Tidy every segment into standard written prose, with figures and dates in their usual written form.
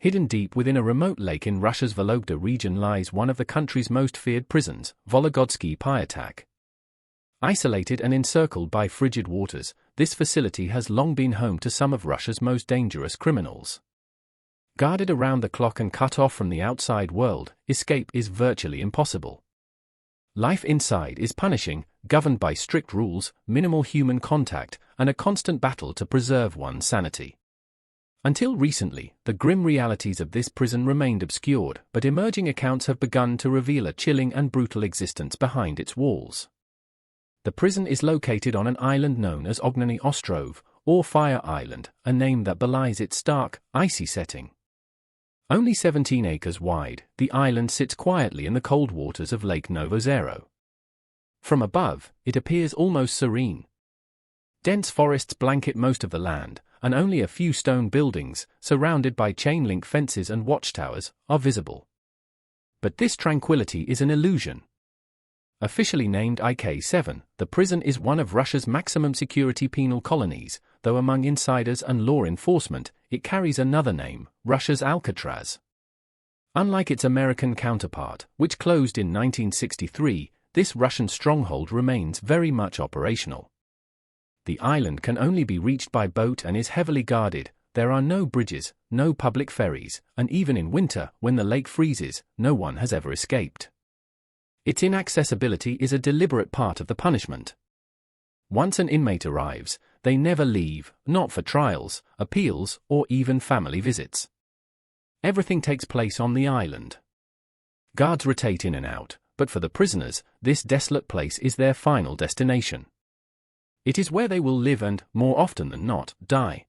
Hidden deep within a remote lake in Russia's Vologda region lies one of the country's most feared prisons, Volогодский Piatak. Isolated and encircled by frigid waters, this facility has long been home to some of Russia's most dangerous criminals. Guarded around the clock and cut off from the outside world, escape is virtually impossible. Life inside is punishing, governed by strict rules, minimal human contact, and a constant battle to preserve one's sanity. Until recently, the grim realities of this prison remained obscured, but emerging accounts have begun to reveal a chilling and brutal existence behind its walls. The prison is located on an island known as Ognenny Ostrov, or Fire Island, a name that belies its stark, icy setting. Only 17 acres wide, the island sits quietly in the cold waters of Lake Novozero. From above, it appears almost serene. Dense forests blanket most of the land, and only a few stone buildings, surrounded by chain-link fences and watchtowers, are visible. But this tranquility is an illusion. Officially named IK-7, the prison is one of Russia's maximum security penal colonies, though among insiders and law enforcement, it carries another name, Russia's Alcatraz. Unlike its American counterpart, which closed in 1963, this Russian stronghold remains very much operational. The island can only be reached by boat and is heavily guarded. There are no bridges, no public ferries, and even in winter, when the lake freezes, no one has ever escaped. Its inaccessibility is a deliberate part of the punishment. Once an inmate arrives, they never leave, not for trials, appeals, or even family visits. Everything takes place on the island. Guards rotate in and out, but for the prisoners, this desolate place is their final destination. It is where they will live and, more often than not, die.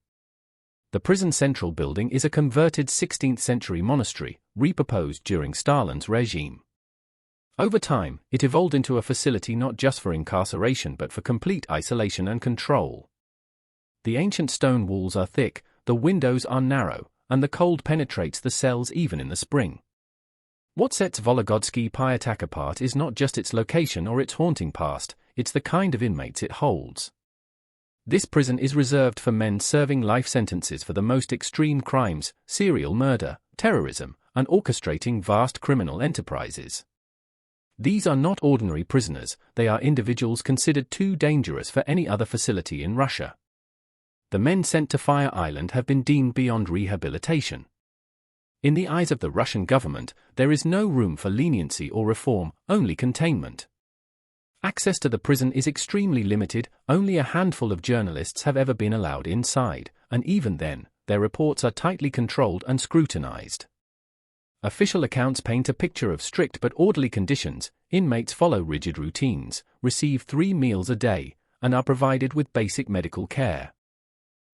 The prison central building is a converted 16th-century monastery, repurposed during Stalin's regime. Over time, it evolved into a facility not just for incarceration but for complete isolation and control. The ancient stone walls are thick, the windows are narrow, and the cold penetrates the cells even in the spring. What sets Volогодский Piatak apart is not just its location or its haunting past, it's the kind of inmates it holds. This prison is reserved for men serving life sentences for the most extreme crimes, serial murder, terrorism, and orchestrating vast criminal enterprises. These are not ordinary prisoners, they are individuals considered too dangerous for any other facility in Russia. The men sent to Fire Island have been deemed beyond rehabilitation. In the eyes of the Russian government, there is no room for leniency or reform, only containment. Access to the prison is extremely limited, only a handful of journalists have ever been allowed inside, and even then, their reports are tightly controlled and scrutinized. Official accounts paint a picture of strict but orderly conditions. Inmates follow rigid routines, receive 3 meals a day, and are provided with basic medical care.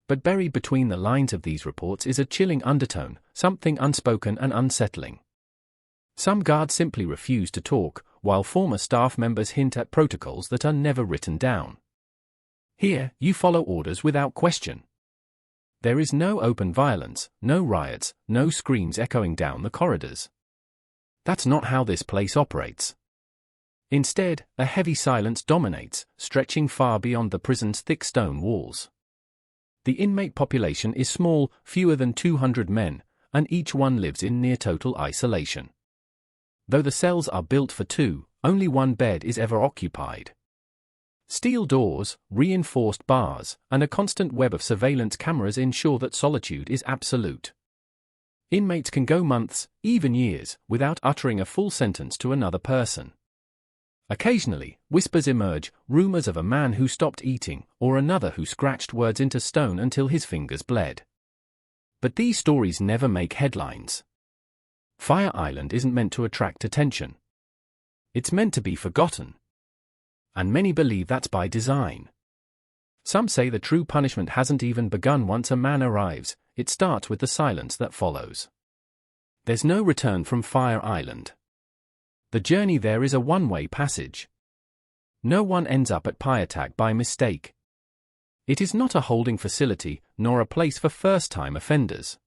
But buried between the lines of these reports is a chilling undertone, something unspoken and unsettling. Some guards simply refuse to talk, while former staff members hint at protocols that are never written down. Here, you follow orders without question. There is no open violence, no riots, no screams echoing down the corridors. That's not how this place operates. Instead, a heavy silence dominates, stretching far beyond the prison's thick stone walls. The inmate population is small, fewer than 200 men, and each one lives in near total isolation. Though the cells are built for 2, only 1 bed is ever occupied. Steel doors, reinforced bars, and a constant web of surveillance cameras ensure that solitude is absolute. Inmates can go months, even years, without uttering a full sentence to another person. Occasionally, whispers emerge, rumors of a man who stopped eating, or another who scratched words into stone until his fingers bled. But these stories never make headlines. Fire Island isn't meant to attract attention. It's meant to be forgotten. And many believe that's by design. Some say the true punishment hasn't even begun once a man arrives, it starts with the silence that follows. There's no return from Fire Island. The journey there is a one-way passage. No one ends up at Piatak by mistake. It is not a holding facility, nor a place for first-time offenders.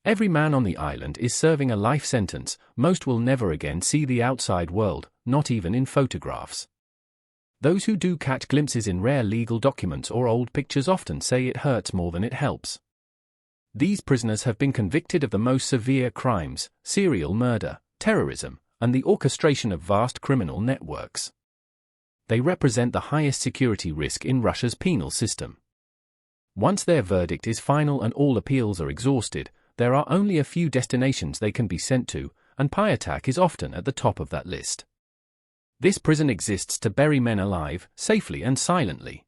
Every man on the island is serving a life sentence. Most will never again see the outside world, not even in photographs. Those who do catch glimpses in rare legal documents or old pictures often say it hurts more than it helps. These prisoners have been convicted of the most severe crimes: serial murder, terrorism, and the orchestration of vast criminal networks. They represent the highest security risk in Russia's penal system. Once their verdict is final and all appeals are exhausted, there are only a few destinations they can be sent to, and Pyatak is often at the top of that list. This prison exists to bury men alive, safely and silently.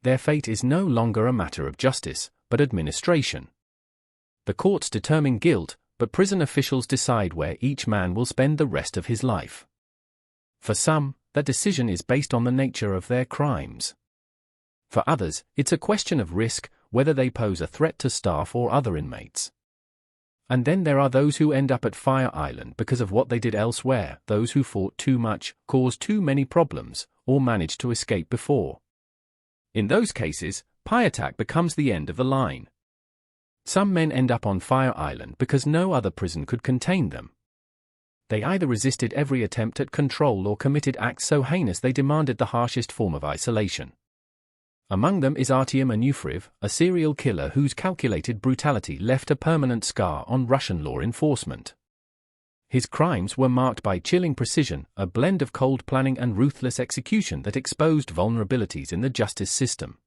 Their fate is no longer a matter of justice, but administration. The courts determine guilt, but prison officials decide where each man will spend the rest of his life. For some, that decision is based on the nature of their crimes. For others, it's a question of risk, whether they pose a threat to staff or other inmates. And then there are those who end up at Fire Island because of what they did elsewhere, those who fought too much, caused too many problems, or managed to escape before. In those cases, Pyatak becomes the end of the line. Some men end up on Fire Island because no other prison could contain them. They either resisted every attempt at control or committed acts so heinous they demanded the harshest form of isolation. Among them is Artyom Anufriv, a serial killer whose calculated brutality left a permanent scar on Russian law enforcement. His crimes were marked by chilling precision, a blend of cold planning and ruthless execution that exposed vulnerabilities in the justice system.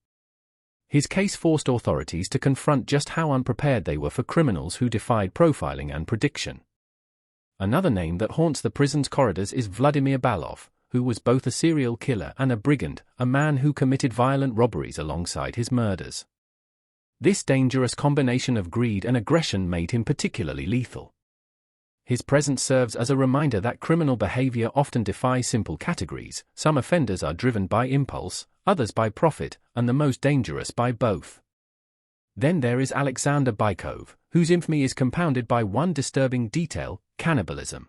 His case forced authorities to confront just how unprepared they were for criminals who defied profiling and prediction. Another name that haunts the prison's corridors is Vladimir Balov, who was both a serial killer and a brigand, a man who committed violent robberies alongside his murders. This dangerous combination of greed and aggression made him particularly lethal. His presence serves as a reminder that criminal behavior often defies simple categories. Some offenders are driven by impulse, others by profit, and the most dangerous by both. Then there is Alexander Bykov, whose infamy is compounded by one disturbing detail: cannibalism.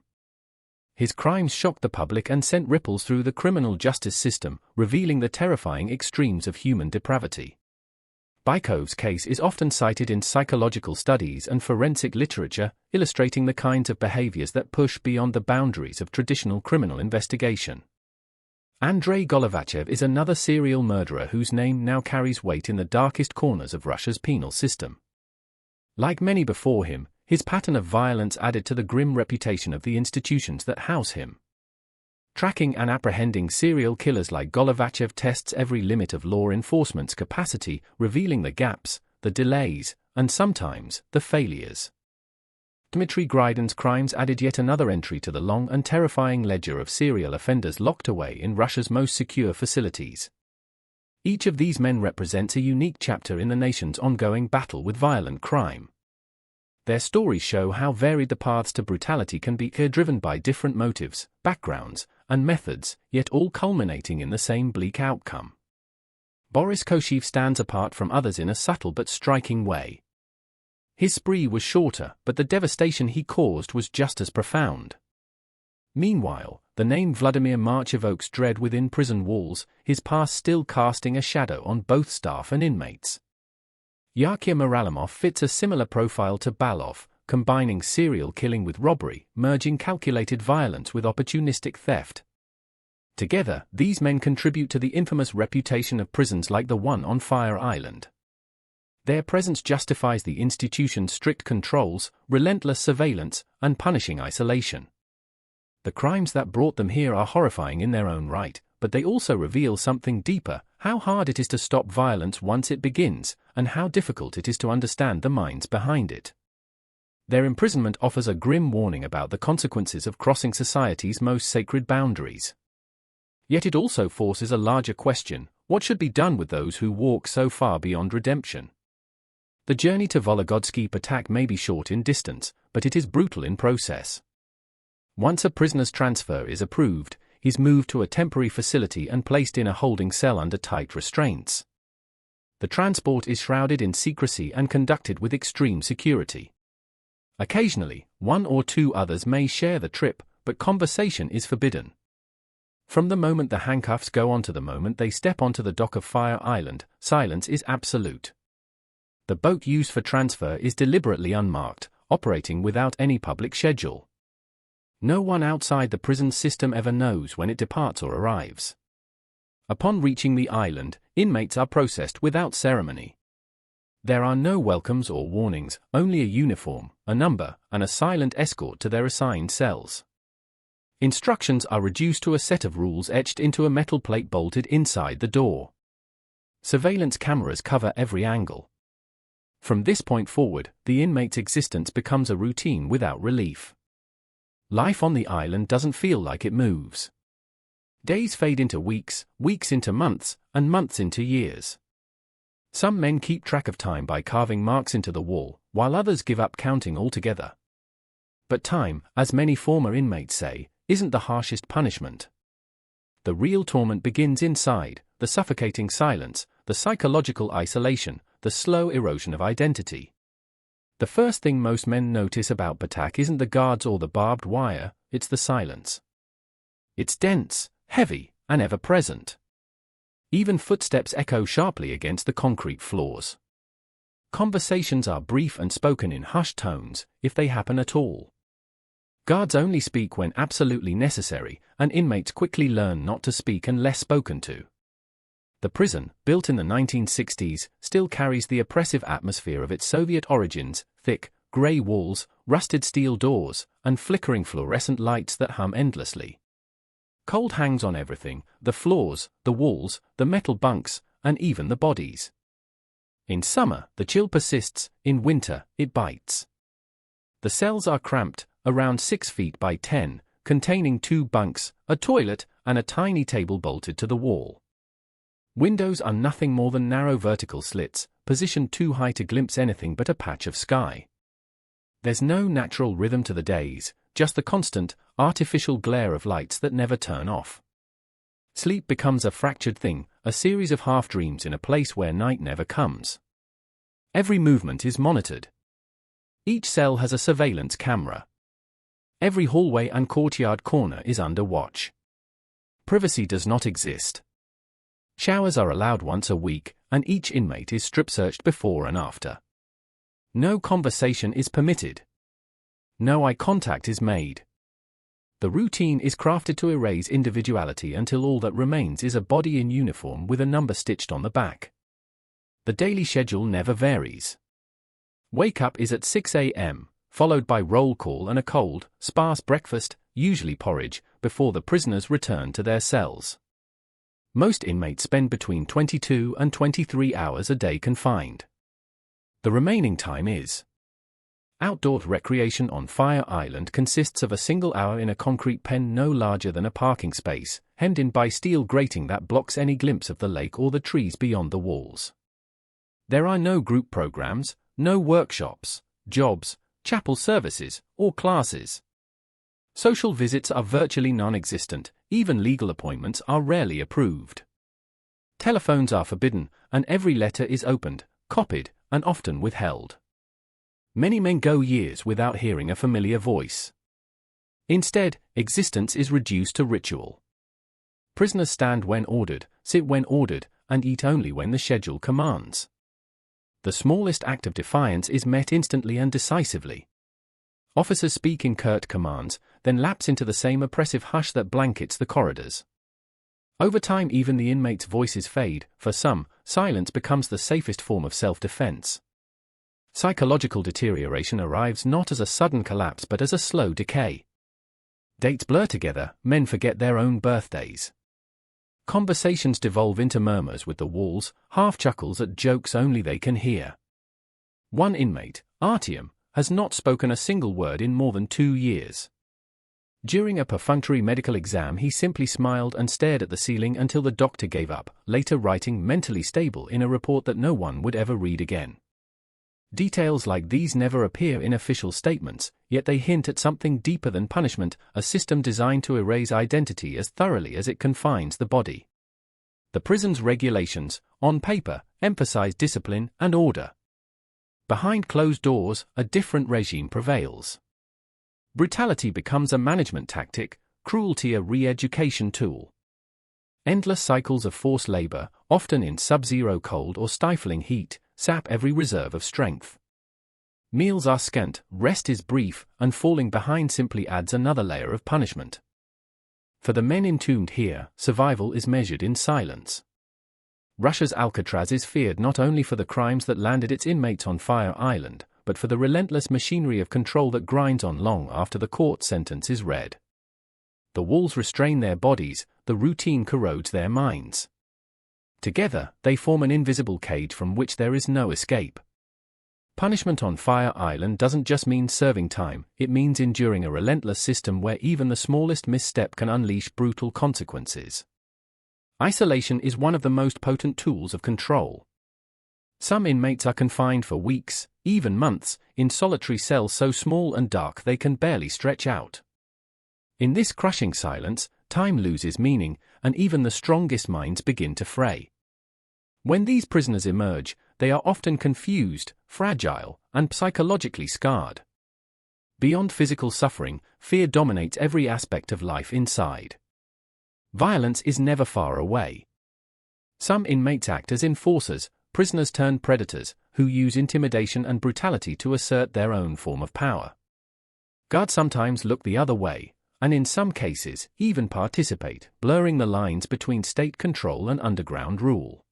His crimes shocked the public and sent ripples through the criminal justice system, revealing the terrifying extremes of human depravity. Bykov's case is often cited in psychological studies and forensic literature, illustrating the kinds of behaviors that push beyond the boundaries of traditional criminal investigation. Andrei Golovachev is another serial murderer whose name now carries weight in the darkest corners of Russia's penal system. Like many before him, his pattern of violence added to the grim reputation of the institutions that house him. Tracking and apprehending serial killers like Golovachev tests every limit of law enforcement's capacity, revealing the gaps, the delays, and sometimes, the failures. Dmitry Griden's crimes added yet another entry to the long and terrifying ledger of serial offenders locked away in Russia's most secure facilities. Each of these men represents a unique chapter in the nation's ongoing battle with violent crime. Their stories show how varied the paths to brutality can be, driven by different motives, backgrounds, and methods, yet all culminating in the same bleak outcome. Boris Koshev stands apart from others in a subtle but striking way. His spree was shorter, but the devastation he caused was just as profound. Meanwhile, the name Vladimir March evokes dread within prison walls, his past still casting a shadow on both staff and inmates. Yakir Muralimov fits a similar profile to Balov, combining serial killing with robbery, merging calculated violence with opportunistic theft. Together, these men contribute to the infamous reputation of prisons like the one on Fire Island. Their presence justifies the institution's strict controls, relentless surveillance, and punishing isolation. The crimes that brought them here are horrifying in their own right, but they also reveal something deeper: how hard it is to stop violence once it begins, and how difficult it is to understand the minds behind it. Their imprisonment offers a grim warning about the consequences of crossing society's most sacred boundaries. Yet it also forces a larger question: what should be done with those who walk so far beyond redemption? The journey to Volgodsky Pyatak may be short in distance, but it is brutal in process. Once a prisoner's transfer is approved, he's moved to a temporary facility and placed in a holding cell under tight restraints. The transport is shrouded in secrecy and conducted with extreme security. Occasionally, one or two others may share the trip, but conversation is forbidden. From the moment the handcuffs go on to the moment they step onto the dock of Fire Island, silence is absolute. The boat used for transfer is deliberately unmarked, operating without any public schedule. No one outside the prison system ever knows when it departs or arrives. Upon reaching the island, inmates are processed without ceremony. There are no welcomes or warnings, only a uniform, a number, and a silent escort to their assigned cells. Instructions are reduced to a set of rules etched into a metal plate bolted inside the door. Surveillance cameras cover every angle. From this point forward, the inmate's existence becomes a routine without relief. Life on the island doesn't feel like it moves. Days fade into weeks, weeks into months, and months into years. Some men keep track of time by carving marks into the wall, while others give up counting altogether. But time, as many former inmates say, isn't the harshest punishment. The real torment begins inside, the suffocating silence, the psychological isolation, the slow erosion of identity. The first thing most men notice about Batak isn't the guards or the barbed wire, it's the silence. It's dense, heavy, and ever-present. Even footsteps echo sharply against the concrete floors. Conversations are brief and spoken in hushed tones, if they happen at all. Guards only speak when absolutely necessary, and inmates quickly learn not to speak unless spoken to. The prison, built in the 1960s, still carries the oppressive atmosphere of its Soviet origins: thick, grey walls, rusted steel doors, and flickering fluorescent lights that hum endlessly. Cold hangs on everything: the floors, the walls, the metal bunks, and even the bodies. In summer, the chill persists; in winter, it bites. The cells are cramped, around 6 feet by 10, containing 2 bunks, a toilet, and a tiny table bolted to the wall. Windows are nothing more than narrow vertical slits, positioned too high to glimpse anything but a patch of sky. There's no natural rhythm to the days, just the constant, artificial glare of lights that never turn off. Sleep becomes a fractured thing, a series of half-dreams in a place where night never comes. Every movement is monitored. Each cell has a surveillance camera. Every hallway and courtyard corner is under watch. Privacy does not exist. Showers are allowed once a week, and each inmate is strip-searched before and after. No conversation is permitted. No eye contact is made. The routine is crafted to erase individuality until all that remains is a body in uniform with a number stitched on the back. The daily schedule never varies. Wake up is at 6 a.m., followed by roll call and a cold, sparse breakfast, usually porridge, before the prisoners return to their cells. Most inmates spend between 22 and 23 hours a day confined. The remaining time is outdoor recreation. On Fire Island consists of a single hour in a concrete pen no larger than a parking space, hemmed in by steel grating that blocks any glimpse of the lake or the trees beyond the walls. There are no group programs, no workshops, jobs, chapel services, or classes. Social visits are virtually non-existent, even legal appointments are rarely approved. Telephones are forbidden, and every letter is opened, copied, and often withheld. Many men go years without hearing a familiar voice. Instead, existence is reduced to ritual. Prisoners stand when ordered, sit when ordered, and eat only when the schedule commands. The smallest act of defiance is met instantly and decisively. Officers speak in curt commands, then lapse into the same oppressive hush that blankets the corridors. Over time, even the inmates' voices fade. For some, silence becomes the safest form of self-defense. Psychological deterioration arrives not as a sudden collapse but as a slow decay. Dates blur together, men forget their own birthdays. Conversations devolve into murmurs with the walls, half chuckles at jokes only they can hear. One inmate, Artyom, has not spoken a single word in more than 2 years. During a perfunctory medical exam, he simply smiled and stared at the ceiling until the doctor gave up, later writing "mentally stable" in a report that no one would ever read again. Details like these never appear in official statements, yet they hint at something deeper than punishment, a system designed to erase identity as thoroughly as it confines the body. The prison's regulations, on paper, emphasize discipline and order. Behind closed doors, a different regime prevails. Brutality becomes a management tactic, cruelty a re-education tool. Endless cycles of forced labor, often in sub-zero cold or stifling heat, sap every reserve of strength. Meals are scant, rest is brief, and falling behind simply adds another layer of punishment. For the men entombed here, survival is measured in silence. Russia's Alcatraz is feared not only for the crimes that landed its inmates on Fire Island, but for the relentless machinery of control that grinds on long after the court sentence is read. The walls restrain their bodies, the routine corrodes their minds. Together, they form an invisible cage from which there is no escape. Punishment on Fire Island doesn't just mean serving time, it means enduring a relentless system where even the smallest misstep can unleash brutal consequences. Isolation is one of the most potent tools of control. Some inmates are confined for weeks, even months, in solitary cells so small and dark they can barely stretch out. In this crushing silence, time loses meaning, and even the strongest minds begin to fray. When these prisoners emerge, they are often confused, fragile, and psychologically scarred. Beyond physical suffering, fear dominates every aspect of life inside. Violence is never far away. Some inmates act as enforcers, prisoners turn predators, who use intimidation and brutality to assert their own form of power. Guards sometimes look the other way, and in some cases, even participate, blurring the lines between state control and underground rule.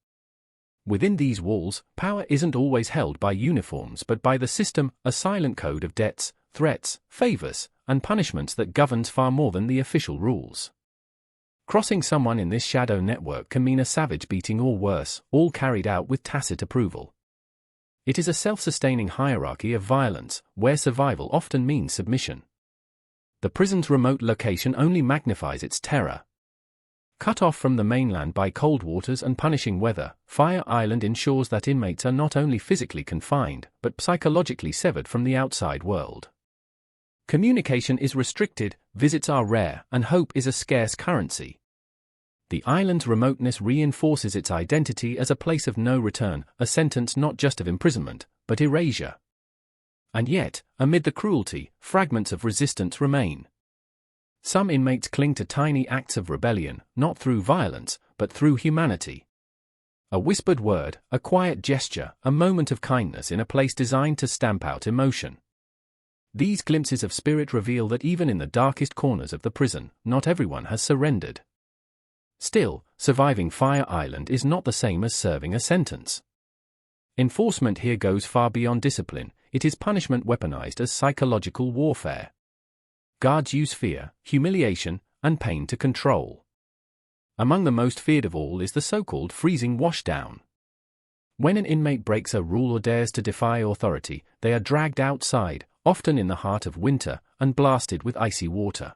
Within these walls, power isn't always held by uniforms but by the system, a silent code of debts, threats, favors, and punishments that governs far more than the official rules. Crossing someone in this shadow network can mean a savage beating or worse, all carried out with tacit approval. It is a self-sustaining hierarchy of violence, where survival often means submission. The prison's remote location only magnifies its terror. Cut off from the mainland by cold waters and punishing weather, Fire Island ensures that inmates are not only physically confined, but psychologically severed from the outside world. Communication is restricted, visits are rare, and hope is a scarce currency. The island's remoteness reinforces its identity as a place of no return, a sentence not just of imprisonment, but erasure. And yet, amid the cruelty, fragments of resistance remain. Some inmates cling to tiny acts of rebellion, not through violence, but through humanity. A whispered word, a quiet gesture, a moment of kindness in a place designed to stamp out emotion. These glimpses of spirit reveal that even in the darkest corners of the prison, not everyone has surrendered. Still, surviving Fire Island is not the same as serving a sentence. Enforcement here goes far beyond discipline, it is punishment weaponized as psychological warfare. Guards use fear, humiliation, and pain to control. Among the most feared of all is the so-called freezing washdown. When an inmate breaks a rule or dares to defy authority, they are dragged outside, often in the heart of winter, and blasted with icy water.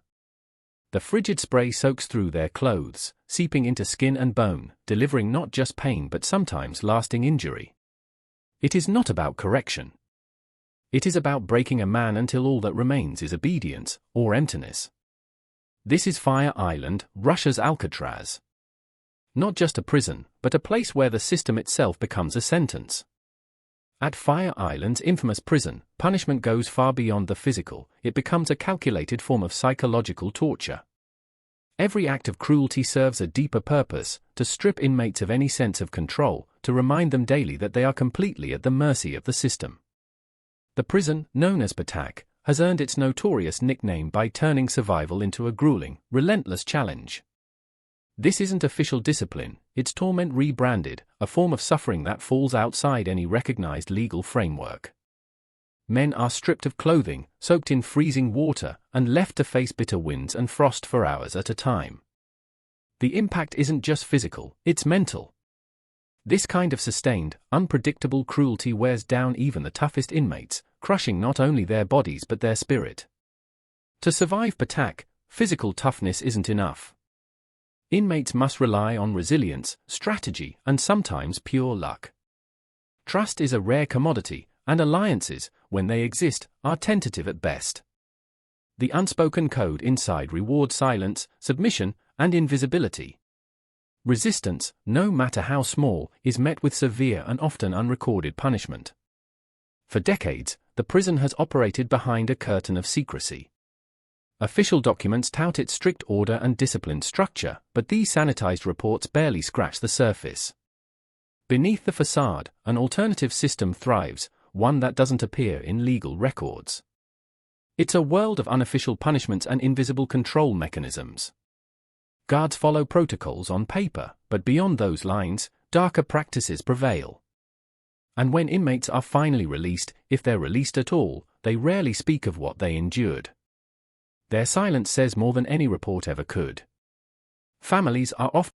The frigid spray soaks through their clothes, seeping into skin and bone, delivering not just pain but sometimes lasting injury. It is not about correction. It is about breaking a man until all that remains is obedience, or emptiness. This is Fire Island, Russia's Alcatraz. Not just a prison, but a place where the system itself becomes a sentence. At Fire Island's infamous prison, punishment goes far beyond the physical, it becomes a calculated form of psychological torture. Every act of cruelty serves a deeper purpose, to strip inmates of any sense of control, to remind them daily that they are completely at the mercy of the system. The prison, known as Patak, has earned its notorious nickname by turning survival into a grueling, relentless challenge. This isn't official discipline, it's torment rebranded, a form of suffering that falls outside any recognized legal framework. Men are stripped of clothing, soaked in freezing water, and left to face bitter winds and frost for hours at a time. The impact isn't just physical, it's mental. This kind of sustained, unpredictable cruelty wears down even the toughest inmates, crushing not only their bodies but their spirit. To survive Patak, physical toughness isn't enough. Inmates must rely on resilience, strategy, and sometimes pure luck. Trust is a rare commodity, and alliances, when they exist, are tentative at best. The unspoken code inside rewards silence, submission, and invisibility. Resistance, no matter how small, is met with severe and often unrecorded punishment. For decades, the prison has operated behind a curtain of secrecy. Official documents tout its strict order and disciplined structure, but these sanitized reports barely scratch the surface. Beneath the facade, an alternative system thrives, one that doesn't appear in legal records. It's a world of unofficial punishments and invisible control mechanisms. Guards follow protocols on paper, but beyond those lines, darker practices prevail. And when inmates are finally released, if they're released at all, they rarely speak of what they endured. Their silence says more than any report ever could. Families are often